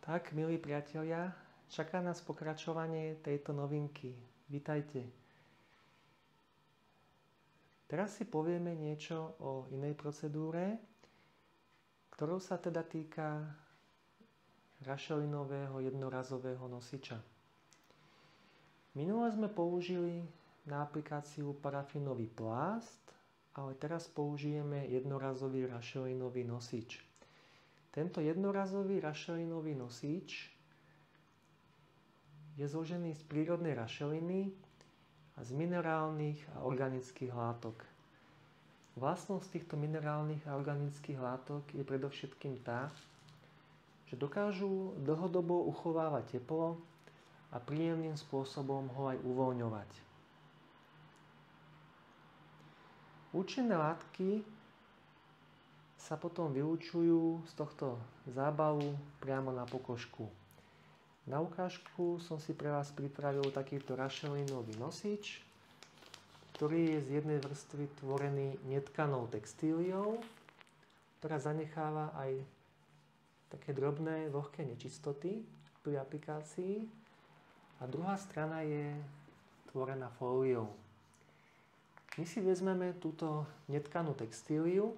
Tak, milí priatelia, čaká nás pokračovanie tejto novinky. Vítajte. Teraz si povieme niečo o inej procedúre, ktorou sa teda týka rašelinového jednorazového nosiča. Minule sme použili na aplikáciu parafínový plást, ale teraz použijeme jednorazový rašelinový nosič. Tento jednorazový rašelinový nosič je zložený z prírodnej rašeliny a z minerálnych a organických látok. Vlastnosť týchto minerálnych a organických látok je predovšetkým tá, že dokážu dlhodobo uchovávať teplo a príjemným spôsobom ho aj uvoľňovať. Účinné látky sa potom vylúčujú z tohto zábalu priamo na pokožku. Na ukážku som si pre vás pripravil takýto rašelinový nosič, ktorý je z jednej vrstvy tvorený netkanou textíliou, ktorá zanecháva aj také drobné, vlhké nečistoty pri aplikácii, a druhá strana je tvorená fóliou. My si vezmeme túto netkanú textíliu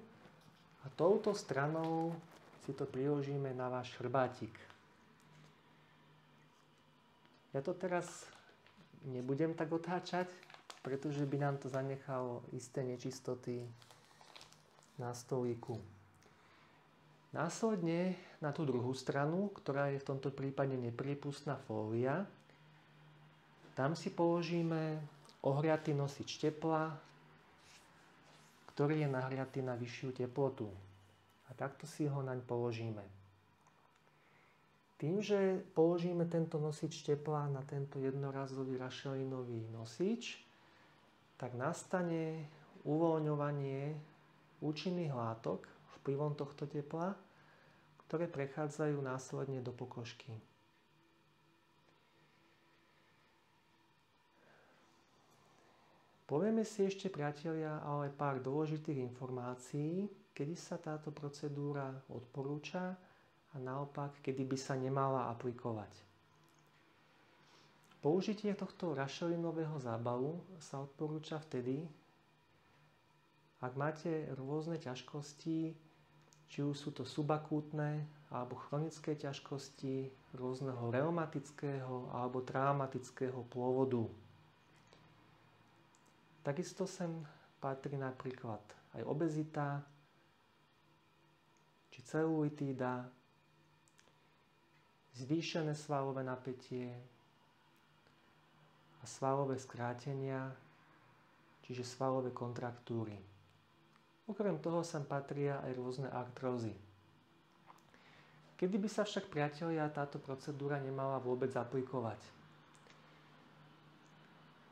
a touto stranou si to priložíme na váš chrbátik. Ja to teraz nebudem tak otáčať, pretože by nám to zanechalo isté nečistoty na stolíku. Následne na tú druhú stranu, ktorá je v tomto prípade nepriepustná fólia, tam si položíme ohriatý nosič tepla, ktorý je nahriatý na vyššiu teplotu. A takto si ho naň položíme. Tým, že položíme tento nosič tepla na tento jednorazový rašelinový nosič, tak nastane uvoľňovanie účinných látok vplyvom tohto tepla, ktoré prechádzajú následne do pokožky. Povieme si ešte, priatelia, ale pár dôležitých informácií, kedy sa táto procedúra odporúča a naopak, kedy by sa nemala aplikovať. Použitie tohto rašelinového zábalu sa odporúča vtedy, ak máte rôzne ťažkosti, či už sú to subakútne alebo chronické ťažkosti rôzneho reumatického alebo traumatického pôvodu. Takisto sem patrí napríklad aj obezita, či celulitída, zvýšené svalové napätie a svalové skrátenia, čiže svalové kontraktúry. Okrem toho sem patria aj rôzne artrózy. Kedy by sa však, priatelia, táto procedúra nemala vôbec aplikovať?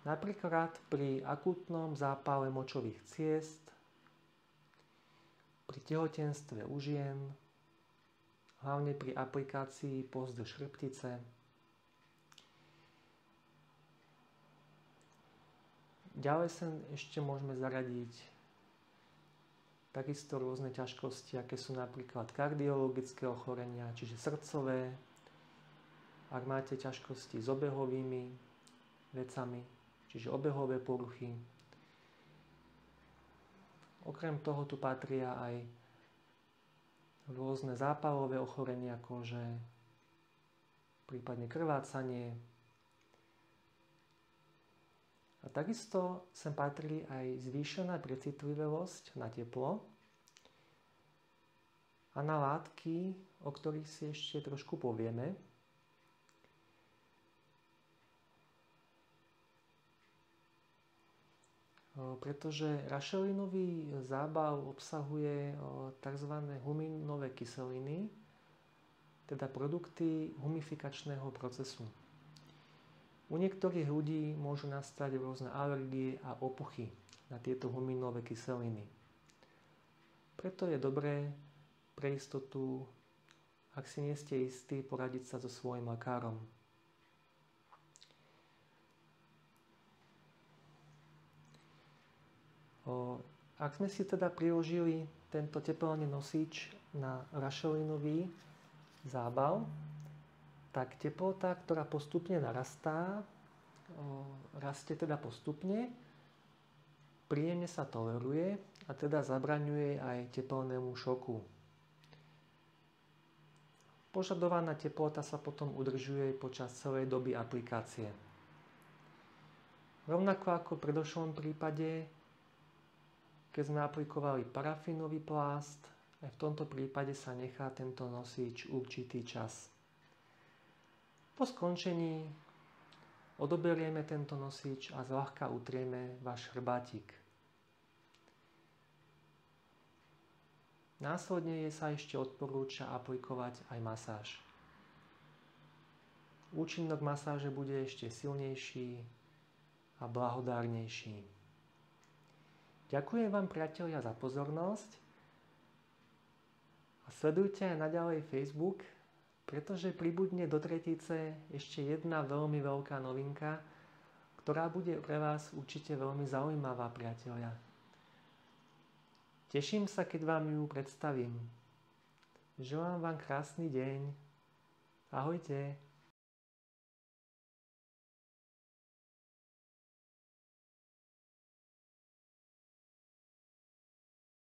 Napríklad pri akútnom zápale močových ciest, pri tehotenstve u žien, hlavne pri aplikácii pozdĺž chrbtice, ďalej sem ešte môžeme zaradiť takisto rôzne ťažkosti, aké sú napríklad kardiologické ochorenia, čiže srdcové, ak máte ťažkosti s obehovými vecami, čiže obehové poruchy. Okrem toho tu patria aj rôzne zápalové ochorenia kože, prípadne krvácanie. A takisto sem patrí aj zvýšená precitlivosť na teplo a na látky, o ktorých si ešte trošku povieme. Pretože rašelinový zábal obsahuje tzv. Huminové kyseliny, teda produkty humifikačného procesu. U niektorých ľudí môžu nastať rôzne alergie a opuchy na tieto huminové kyseliny. Preto je dobré pre istotu, ak si nie ste istí, poradiť sa so svojím lekárom. Ak sme si teda priložili tento tepelný nosič na rašelinový zábal, tak teplota, ktorá postupne narastá, rastie teda postupne, príjemne sa toleruje a teda zabraňuje aj tepelnému šoku. Požadovaná teplota sa potom udržuje počas celej doby aplikácie. Rovnako ako v predošlom prípade, keď sme aplikovali parafínový plást, aj v tomto prípade sa nechá tento nosič určitý čas. Po skončení odoberieme tento nosič a zľahka utrieme váš chrbátik. Následne sa ešte odporúča aplikovať aj masáž. Účinok masáže bude ešte silnejší a blahodárnejší. Ďakujem vám, priatelia, za pozornosť a sledujte aj naďalej Facebook, pretože pribudne do tretice ešte jedna veľmi veľká novinka, ktorá bude pre vás určite veľmi zaujímavá, priatelia. Teším sa, keď vám ju predstavím. Želám vám krásny deň. Ahojte.